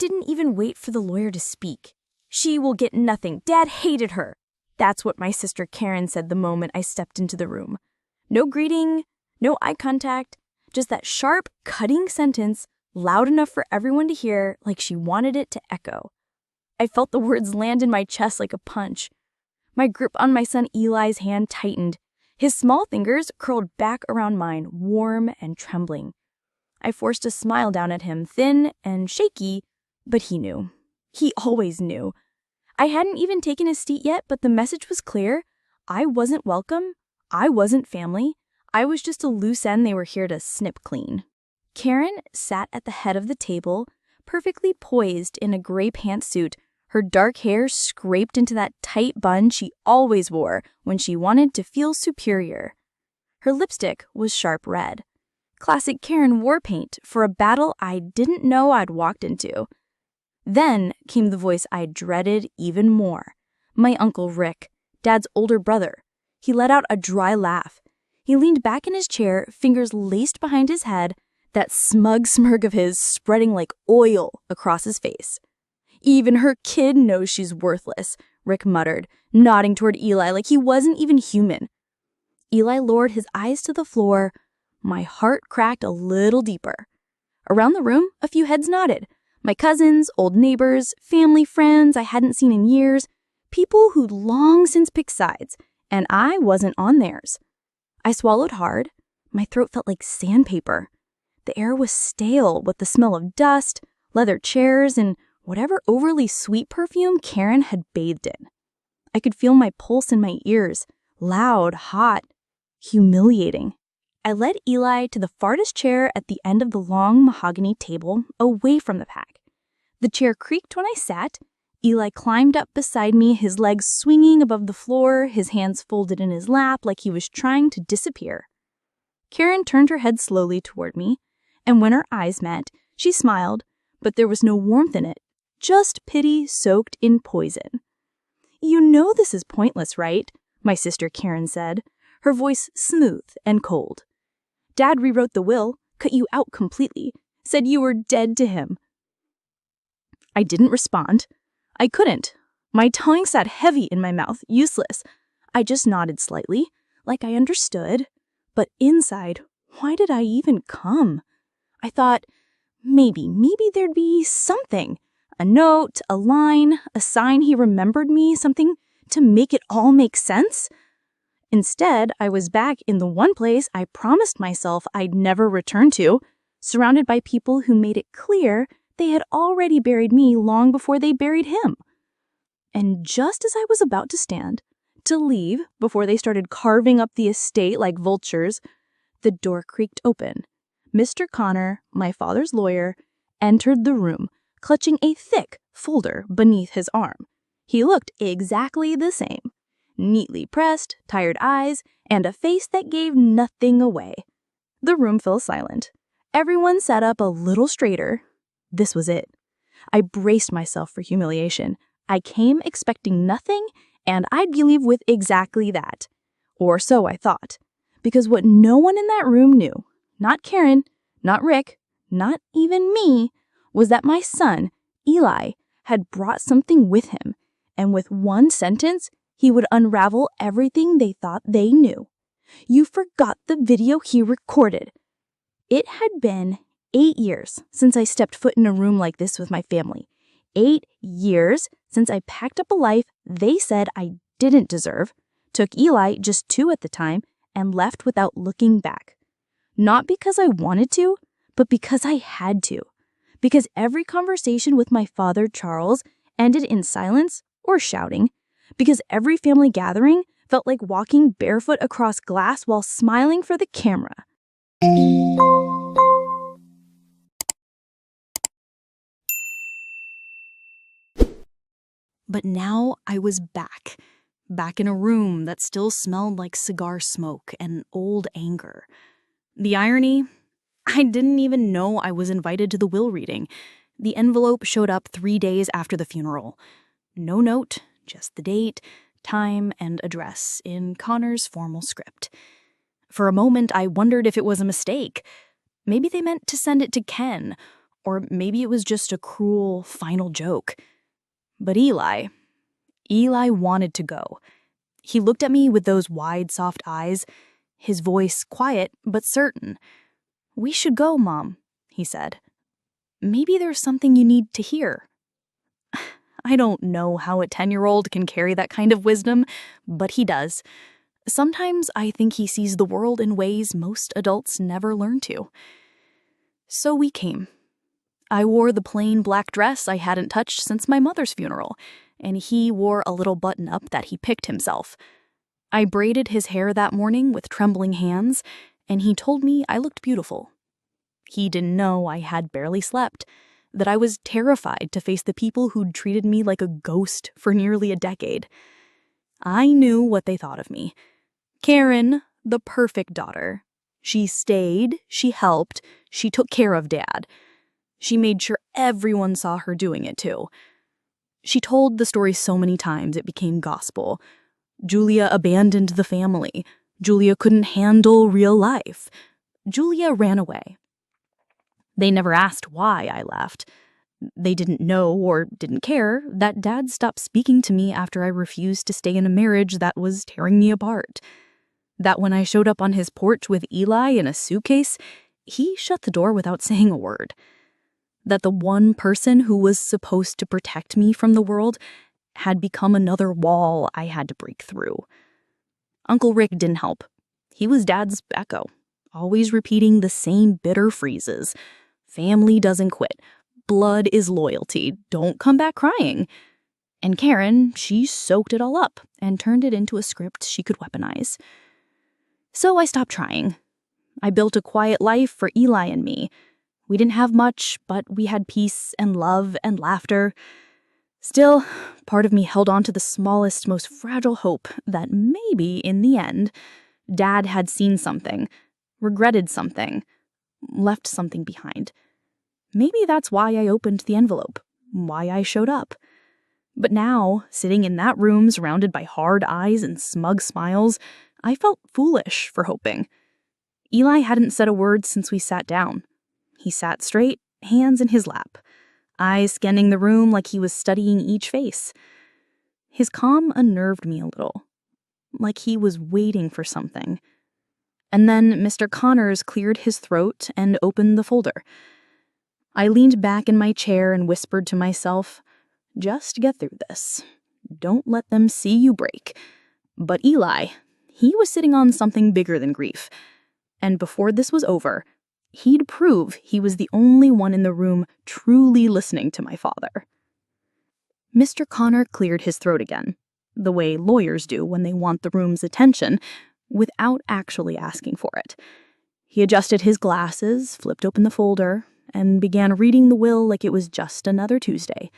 didn't even wait for the lawyer to speak. She will get nothing. Dad hated her. That's what my sister Karen said the moment I stepped into the room. No greeting, no eye contact, just that sharp, cutting sentence, loud enough for everyone to hear, like she wanted it to echo. I felt the words land in my chest like a punch. My grip on my son Eli's hand tightened. His small fingers curled back around mine, warm and trembling. I forced a smile down at him, thin and shaky, but he knew. He always knew. I hadn't even taken a seat yet, but the message was clear. I wasn't welcome. I wasn't family. I was just a loose end they were here to snip clean. Karen sat at the head of the table, perfectly poised in a gray pantsuit, her dark hair scraped into that tight bun she always wore when she wanted to feel superior. Her lipstick was sharp red. Classic Karen war paint for a battle I didn't know I'd walked into. Then came the voice I dreaded even more. My Uncle Rick, Dad's older brother. He let out a dry laugh. He leaned back in his chair, fingers laced behind his head, that smug smirk of his spreading like oil across his face. Even her kid knows she's worthless, Rick muttered, nodding toward Eli like he wasn't even human. Eli lowered his eyes to the floor. My heart cracked a little deeper. Around the room, a few heads nodded. My cousins, old neighbors, family friends I hadn't seen in years, people who'd long since picked sides, and I wasn't on theirs. I swallowed hard. My throat felt like sandpaper. The air was stale with the smell of dust, leather chairs, and whatever overly sweet perfume Karen had bathed in. I could feel my pulse in my ears, loud, hot, humiliating. I led Eli to the farthest chair at the end of the long mahogany table, away from the pack. The chair creaked when I sat. Eli climbed up beside me, his legs swinging above the floor, his hands folded in his lap like he was trying to disappear. Karen turned her head slowly toward me, and when our eyes met, she smiled, but there was no warmth in it, just pity soaked in poison. "You know this is pointless, right?" my sister Karen said, her voice smooth and cold. "Dad rewrote the will, cut you out completely, said you were dead to him." I didn't respond. I couldn't. My tongue sat heavy in my mouth, useless. I just nodded slightly, like I understood. But inside, why did I even come? I thought, maybe there'd be something. A note, a line, a sign he remembered me, something to make it all make sense. Instead, I was back in the one place I promised myself I'd never return to, surrounded by people who made it clear they had already buried me long before they buried him. And just as I was about to stand, to leave before they started carving up the estate like vultures, the door creaked open. Mr. Connor, my father's lawyer, entered the room, clutching a thick folder beneath his arm. He looked exactly the same. Neatly pressed, tired eyes, and a face that gave nothing away. The room fell silent. Everyone sat up a little straighter. This was it. I braced myself for humiliation. I came expecting nothing, and I'd leave with exactly that. Or so I thought. Because what no one in that room knew, not Karen, not Rick, not even me, was that my son, Eli, had brought something with him, and with one sentence, he would unravel everything they thought they knew. You forgot the video he recorded. It had been 8 years since I stepped foot in a room like this with my family. 8 years since I packed up a life they said I didn't deserve, took Eli, just 2 at the time, and left without looking back. Not because I wanted to, but because I had to. Because every conversation with my father, Charles, ended in silence or shouting. Because every family gathering felt like walking barefoot across glass while smiling for the camera. But now I was back in a room that still smelled like cigar smoke and old anger. The irony? I didn't even know I was invited to the will reading. The envelope showed up 3 days after the funeral. No note, just the date, time, and address in Connor's formal script. For a moment, I wondered if it was a mistake. Maybe they meant to send it to Ken, Or maybe it was just a cruel final joke. But Eli wanted to go. He looked at me with those wide, soft eyes, his voice quiet but certain. "We should go, Mom," he said. "Maybe there's something you need to hear." I don't know how a 10-year-old can carry that kind of wisdom, but he does. Sometimes I think he sees the world in ways most adults never learn to. So we came. I wore the plain black dress I hadn't touched since my mother's funeral, and he wore a little button-up that he picked himself. I braided his hair that morning with trembling hands, and he told me I looked beautiful. He didn't know I had barely slept, that I was terrified to face the people who'd treated me like a ghost for nearly a decade. I knew what they thought of me. Karen, the perfect daughter. She stayed, she helped, she took care of Dad. She made sure everyone saw her doing it too. She told the story so many times it became gospel. Julia abandoned the family. Julia couldn't handle real life. Julia ran away. They never asked why I left. They didn't know or didn't care that Dad stopped speaking to me after I refused to stay in a marriage that was tearing me apart. That when I showed up on his porch with Eli in a suitcase, he shut the door without saying a word. That the one person who was supposed to protect me from the world had become another wall I had to break through. Uncle Rick didn't help. He was Dad's echo, always repeating the same bitter phrases. Family doesn't quit. Blood is loyalty. Don't come back crying. And Karen, she soaked it all up and turned it into a script she could weaponize. So I stopped trying. I built a quiet life for Eli and me. We didn't have much, but we had peace and love and laughter. Still, part of me held on to the smallest, most fragile hope that maybe, in the end, Dad had seen something, regretted something, left something behind. Maybe that's why I opened the envelope, why I showed up. But now, sitting in that room surrounded by hard eyes and smug smiles, I felt foolish for hoping. Eli hadn't said a word since we sat down. He sat straight, hands in his lap, eyes scanning the room like he was studying each face. His calm unnerved me a little, like he was waiting for something. And then Mr. Connors cleared his throat and opened the folder. I leaned back in my chair and whispered to myself, "Just get through this. Don't let them see you break." But Eli, he was sitting on something bigger than grief. And before this was over, he'd prove he was the only one in the room truly listening to my father. Mr. Connor cleared his throat again, the way lawyers do when they want the room's attention, without actually asking for it. He adjusted his glasses, flipped open the folder, and began reading the will like it was just another Tuesday.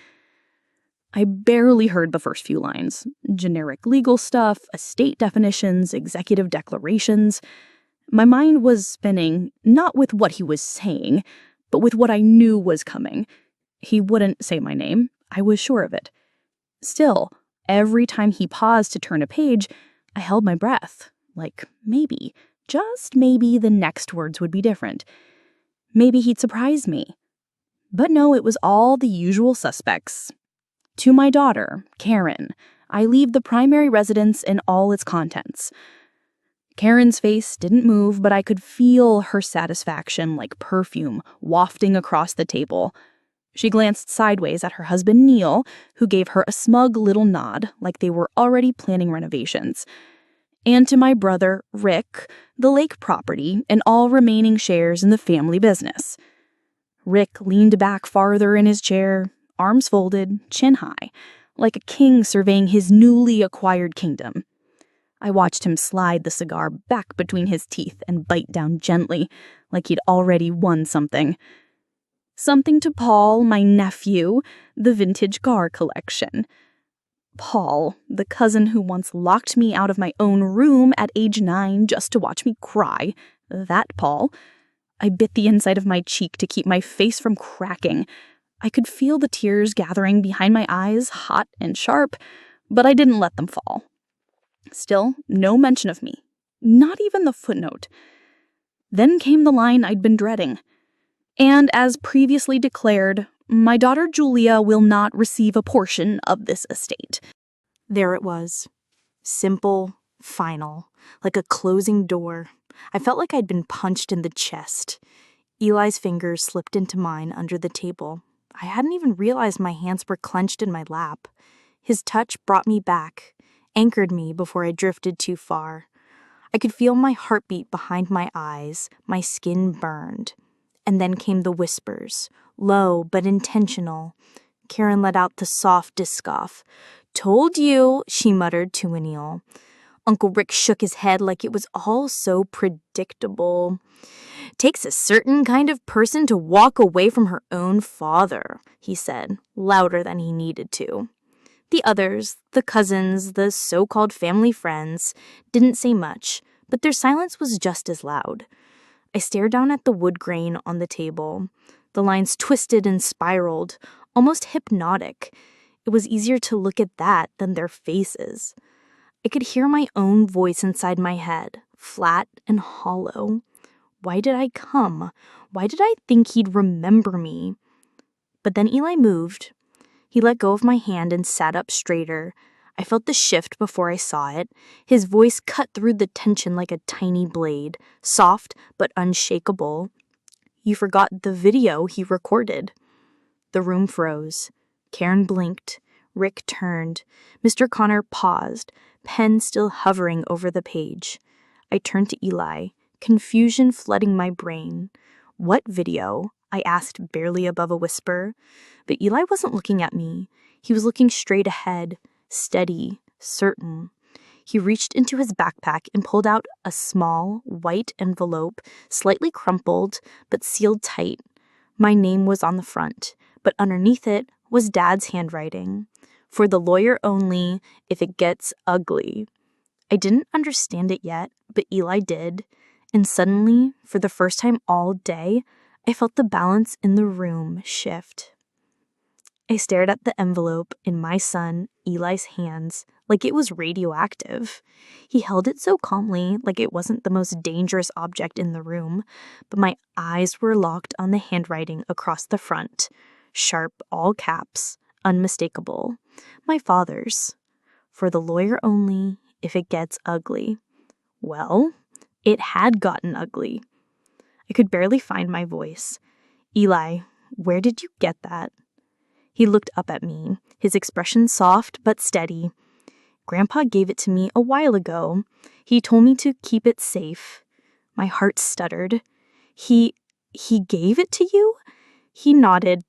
I barely heard the first few lines. Generic legal stuff, estate definitions, executive declarations. My mind was spinning, not with what he was saying, but with what I knew was coming. He wouldn't say my name. I was sure of it. Still, every time he paused to turn a page, I held my breath, like maybe, just maybe the next words would be different. Maybe he'd surprise me. But no, it was all the usual suspects. To my daughter, Karen, I leave the primary residence and all its contents. Karen's face didn't move, but I could feel her satisfaction like perfume wafting across the table. She glanced sideways at her husband, Neil, who gave her a smug little nod like they were already planning renovations. And to my brother, Rick, the lake property, and all remaining shares in the family business. Rick leaned back farther in his chair, arms folded, chin high, like a king surveying his newly acquired kingdom. I watched him slide the cigar back between his teeth and bite down gently, like he'd already won something. Something to Paul, my nephew, the vintage car collection. Paul, the cousin who once locked me out of my own room at age 9 just to watch me cry. That Paul. I bit the inside of my cheek to keep my face from cracking. I could feel the tears gathering behind my eyes, hot and sharp, but I didn't let them fall. Still, no mention of me. Not even the footnote. Then came the line I'd been dreading. And as previously declared, my daughter Julia will not receive a portion of this estate. There it was. Simple, final, like a closing door. I felt like I'd been punched in the chest. Eli's fingers slipped into mine under the table. I hadn't even realized my hands were clenched in my lap. His touch brought me back, anchored me before I drifted too far. I could feel my heartbeat behind my eyes, my skin burned. And then came the whispers, low but intentional. Karen let out the softest scoff. "Told you," she muttered to Anil. Uncle Rick shook his head like it was all so predictable. "Takes a certain kind of person to walk away from her own father," he said, louder than he needed to. The others, the cousins, the so-called family friends, didn't say much, but their silence was just as loud. I stared down at the wood grain on the table. The lines twisted and spiraled, almost hypnotic. It was easier to look at that than their faces. I could hear my own voice inside my head, flat and hollow. Why did I come? Why did I think he'd remember me? But then Eli moved. He let go of my hand and sat up straighter. I felt the shift before I saw it. His voice cut through the tension like a tiny blade, soft but unshakable. "You forgot the video he recorded." The room froze. Karen blinked. Rick turned. Mr. Connor paused, pen still hovering over the page. I turned to Eli, confusion flooding my brain. "What video?" I asked, barely above a whisper. But Eli wasn't looking at me. He was looking straight ahead, steady, certain. He reached into his backpack and pulled out a small, white envelope, slightly crumpled, but sealed tight. My name was on the front, but underneath it was Dad's handwriting. "For the lawyer only, if it gets ugly." I didn't understand it yet, but Eli did. And suddenly, for the first time all day, I felt the balance in the room shift. I stared at the envelope in my son, Eli's hands, like it was radioactive. He held it so calmly, like it wasn't the most dangerous object in the room, but my eyes were locked on the handwriting across the front. Sharp, all caps, unmistakable. My father's. "For the lawyer only, if it gets ugly." Well, it had gotten ugly. I could barely find my voice. "Eli, where did you get that?" He looked up at me, his expression soft but steady. "Grandpa gave it to me a while ago. He told me to keep it safe." My heart stuttered. He gave it to you?" He nodded.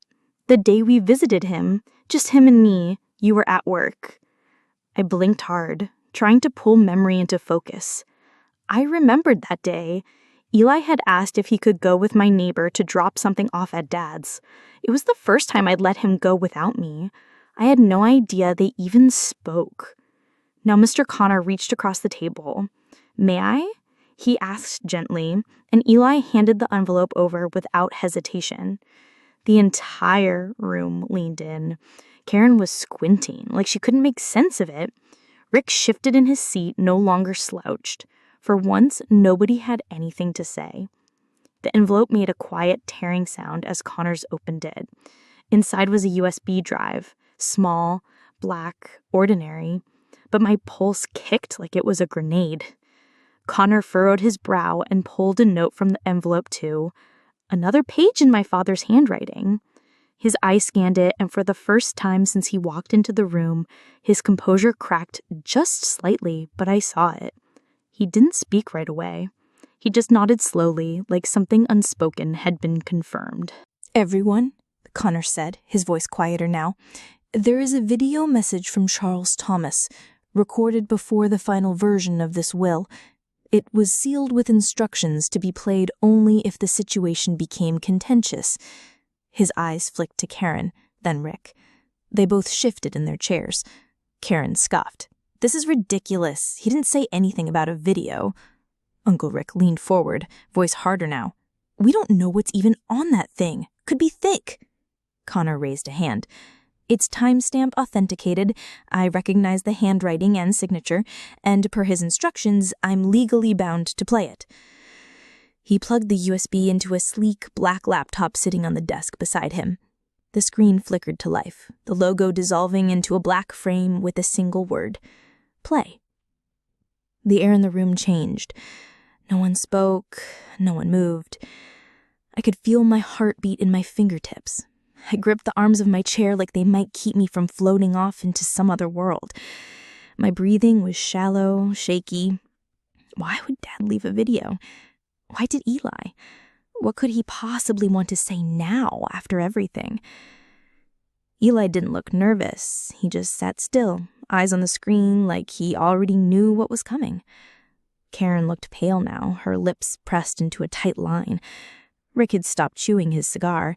"The day we visited him, just him and me, you were at work." I blinked hard, trying to pull memory into focus. I remembered that day. Eli had asked if he could go with my neighbor to drop something off at Dad's. It was the first time I'd let him go without me. I had no idea they even spoke. Now Mr. Connor reached across the table. "May I?" he asked gently, and Eli handed the envelope over without hesitation. The entire room leaned in. Karen was squinting, like she couldn't make sense of it. Rick shifted in his seat, no longer slouched. For once, nobody had anything to say. The envelope made a quiet tearing sound as Connors opened it. Inside was a USB drive, small, black, ordinary, but my pulse kicked like it was a grenade. Connor furrowed his brow and pulled a note from the envelope too. Another page in my father's handwriting. His eye scanned it, and for the first time since he walked into the room, his composure cracked just slightly, but I saw it. He didn't speak right away. He just nodded slowly, like something unspoken had been confirmed. "Everyone," Connor said, his voice quieter now, "there is a video message from Charles Thomas, recorded before the final version of this will. It was sealed with instructions to be played only if the situation became contentious." His eyes flicked to Karen, then Rick. They both shifted in their chairs. Karen scoffed. "This is ridiculous. He didn't say anything about a video." Uncle Rick leaned forward, voice harder now. "We don't know what's even on that thing. Could be thick." Connor raised a hand. "It's timestamp authenticated. I recognize the handwriting and signature, and per his instructions, I'm legally bound to play it." He plugged the USB into a sleek black laptop sitting on the desk beside him. The screen flickered to life, the logo dissolving into a black frame with a single word: play. The air in the room changed. No one spoke, no one moved. I could feel my heartbeat in my fingertips. I gripped the arms of my chair like they might keep me from floating off into some other world. My breathing was shallow, shaky. Why would Dad leave a video? Why did Eli? What could he possibly want to say now after everything? Eli didn't look nervous. He just sat still, eyes on the screen like he already knew what was coming. Karen looked pale now, her lips pressed into a tight line. Rick had stopped chewing his cigar.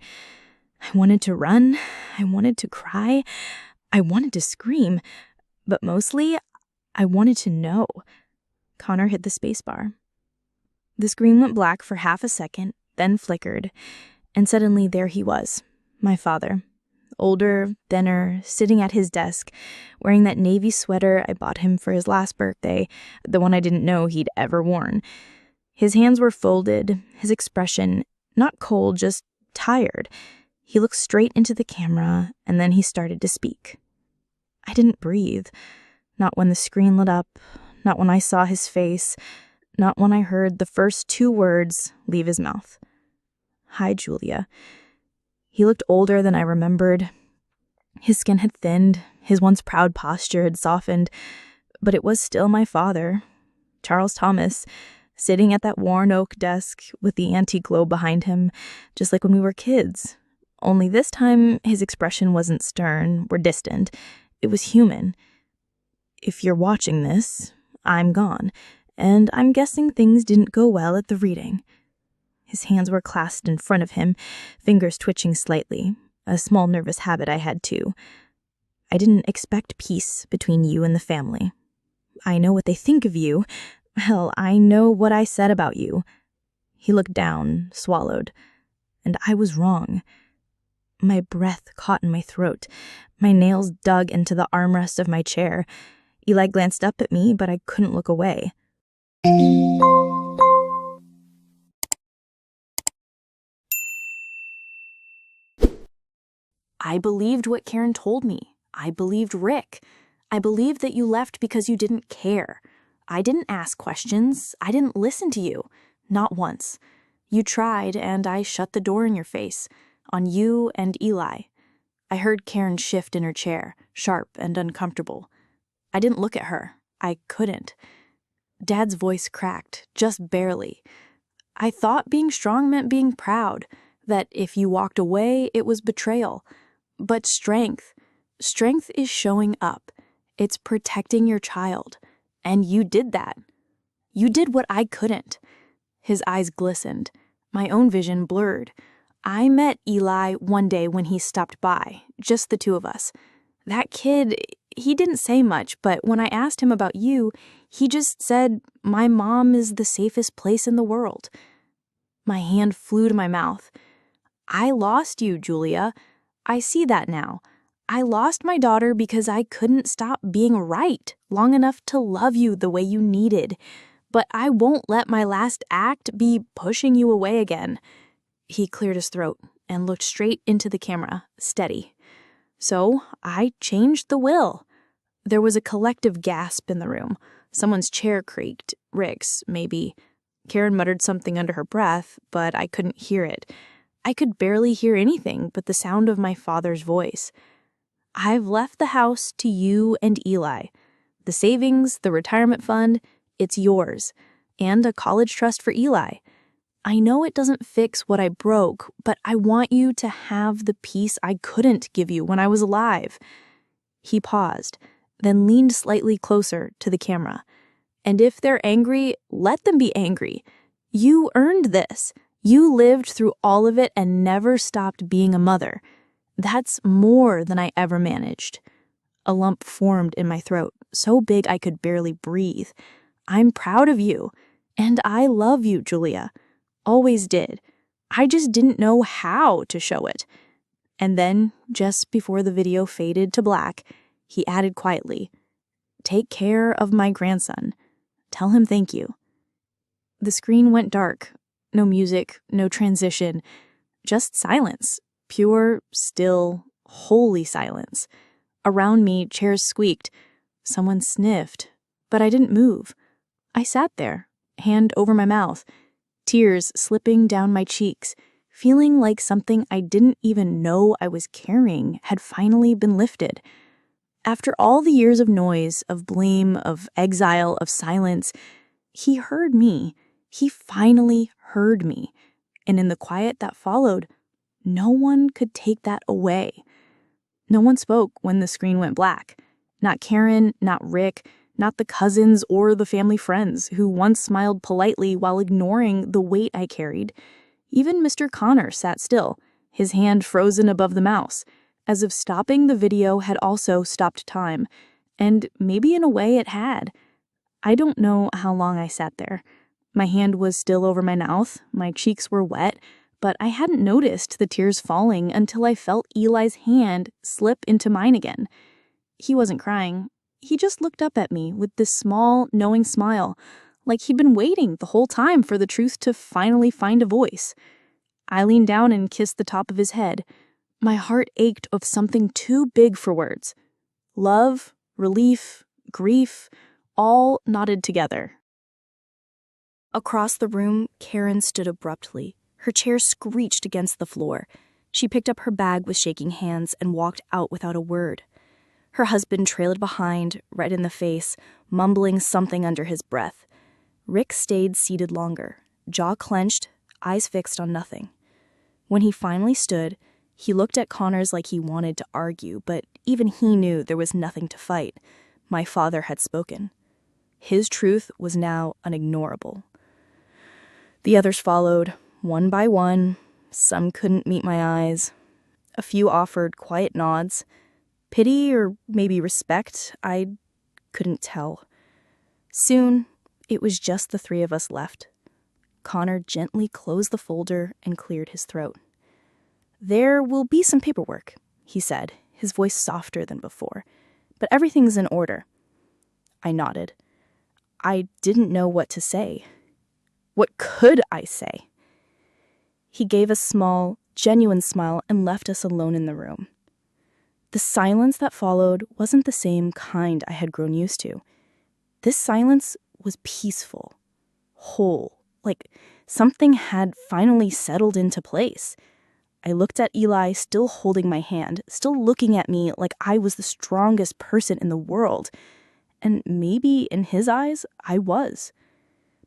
I wanted to run. I wanted to cry. I wanted to scream. But mostly, I wanted to know. Connor hit the spacebar. The screen went black for half a second, then flickered, and suddenly there he was, my father. Older, thinner, sitting at his desk, wearing that navy sweater I bought him for his last birthday, the one I didn't know he'd ever worn. His hands were folded, his expression, not cold, just tired. He looked straight into the camera, and then he started to speak. I didn't breathe, not when the screen lit up, not when I saw his face, not when I heard the first 2 words leave his mouth. Hi, Julia. He looked older than I remembered. His skin had thinned, his once proud posture had softened, but it was still my father, Charles Thomas, sitting at that worn oak desk with the antique globe behind him, just like when we were kids. Only this time, his expression wasn't stern or distant. It was human. If you're watching this, I'm gone, and I'm guessing things didn't go well at the reading. His hands were clasped in front of him, fingers twitching slightly, a small nervous habit I had too. I didn't expect peace between you and the family. I know what they think of you. Hell, I know what I said about you. He looked down, swallowed, and I was wrong. My breath caught in my throat. My nails dug into the armrest of my chair. Eli glanced up at me, but I couldn't look away. I believed what Karen told me. I believed Rick. I believed that you left because you didn't care. I didn't ask questions. I didn't listen to you. Not once. You tried, and I shut the door in your face. On you and Eli. I heard Karen shift in her chair, sharp and uncomfortable. I didn't look at her. I couldn't. Dad's voice cracked, just barely. I thought being strong meant being proud, that if you walked away, it was betrayal. But strength is showing up. It's protecting your child. And you did that. You did what I couldn't. His eyes glistened. My own vision blurred. I met Eli one day when he stopped by, just the 2 of us. That kid, he didn't say much, but when I asked him about you, he just said, "My mom is the safest place in the world." My hand flew to my mouth. I lost you, Julia. I see that now. I lost my daughter because I couldn't stop being right long enough to love you the way you needed. But I won't let my last act be pushing you away again. He cleared his throat and looked straight into the camera, steady. So I changed the will. There was a collective gasp in the room. Someone's chair creaked. Rick's, maybe. Karen muttered something under her breath, but I couldn't hear it. I could barely hear anything but the sound of my father's voice. I've left the house to you and Eli. The savings, the retirement fund, it's yours. And a college trust for Eli. I know it doesn't fix what I broke, but I want you to have the peace I couldn't give you when I was alive. He paused, then leaned slightly closer to the camera. And if they're angry, let them be angry. You earned this. You lived through all of it and never stopped being a mother. That's more than I ever managed. A lump formed in my throat, so big I could barely breathe. I'm proud of you, and I love you, Julia. Always did. I just didn't know how to show it. And then, just before the video faded to black, he added quietly, "Take care of my grandson. Tell him thank you." The screen went dark. No music, no transition, just silence. Pure, still, holy silence. Around me, chairs squeaked. Someone sniffed, but I didn't move. I sat there, hand over my mouth, tears slipping down my cheeks, feeling like something I didn't even know I was carrying had finally been lifted. After all the years of noise, of blame, of exile, of silence, he heard me. He finally heard me. And in the quiet that followed, no one could take that away. No one spoke when the screen went black. Not Karen, not Rick, not the cousins or the family friends who once smiled politely while ignoring the weight I carried. Even Mr. Connor sat still, his hand frozen above the mouse, as if stopping the video had also stopped time. And maybe in a way it had. I don't know how long I sat there. My hand was still over my mouth, my cheeks were wet, but I hadn't noticed the tears falling until I felt Eli's hand slip into mine again. He wasn't crying. He just looked up at me with this small, knowing smile, like he'd been waiting the whole time for the truth to finally find a voice. I leaned down and kissed the top of his head. My heart ached of something too big for words. Love, relief, grief, all knotted together. Across the room, Karen stood abruptly. Her chair screeched against the floor. She picked up her bag with shaking hands and walked out without a word. Her husband trailed behind, red in the face, mumbling something under his breath. Rick stayed seated longer, jaw clenched, eyes fixed on nothing. When he finally stood, he looked at Connors like he wanted to argue, but even he knew there was nothing to fight. My father had spoken. His truth was now unignorable. The others followed, one by one. Some couldn't meet my eyes. A few offered quiet nods. Pity or maybe respect, I couldn't tell. Soon, it was just the three of us left. Connor gently closed the folder and cleared his throat. "There will be some paperwork," he said, his voice softer than before. "But everything's in order." I nodded. I didn't know what to say. What could I say? He gave a small, genuine smile and left us alone in the room. The silence that followed wasn't the same kind I had grown used to. This silence was peaceful, whole, like something had finally settled into place. I looked at Eli, still holding my hand, still looking at me like I was the strongest person in the world. And maybe in his eyes, I was.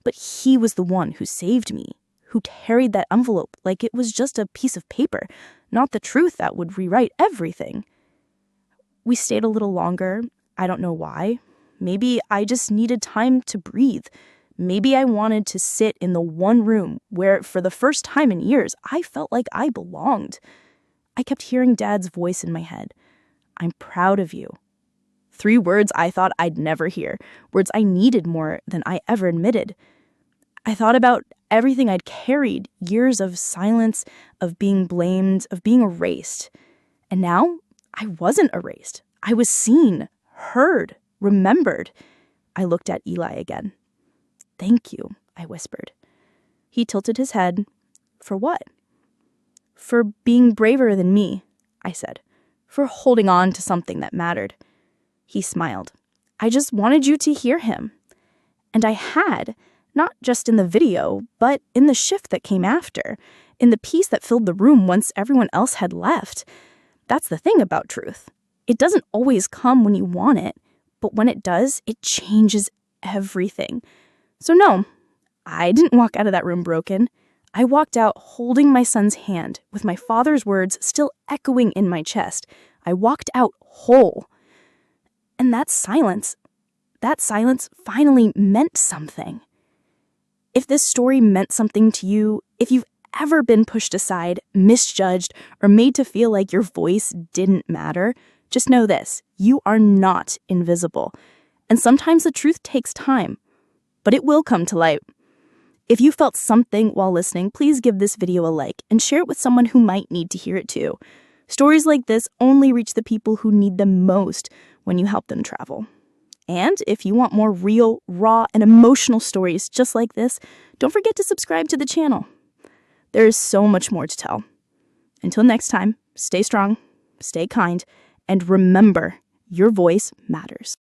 But he was the one who saved me, who carried that envelope like it was just a piece of paper, not the truth that would rewrite everything. We stayed a little longer. I don't know why. Maybe I just needed time to breathe. Maybe I wanted to sit in the one room where, for the first time in years, I felt like I belonged. I kept hearing Dad's voice in my head. "I'm proud of you." 3 words I thought I'd never hear, words I needed more than I ever admitted. I thought about everything I'd carried, years of silence, of being blamed, of being erased. And now, I wasn't erased. I was seen, heard, remembered. I looked at Eli again. "Thank you," I whispered. He tilted his head. "For what?" "For being braver than me," I said. "For holding on to something that mattered." He smiled. "I just wanted you to hear him." And I had, not just in the video, but in the shift that came after, in the peace that filled the room once everyone else had left. That's the thing about truth. It doesn't always come when you want it, but when it does, it changes everything. So no, I didn't walk out of that room broken. I walked out holding my son's hand, with my father's words still echoing in my chest. I walked out whole. And that silence finally meant something. If this story meant something to you, if you've ever been pushed aside, misjudged, or made to feel like your voice didn't matter, just know this: you are not invisible. And sometimes the truth takes time, but it will come to light. If you felt something while listening, please give this video a like and share it with someone who might need to hear it too. Stories like this only reach the people who need them most when you help them travel. And if you want more real, raw, and emotional stories just like this, don't forget to subscribe to the channel. There is so much more to tell. Until next time, stay strong, stay kind, and remember, your voice matters.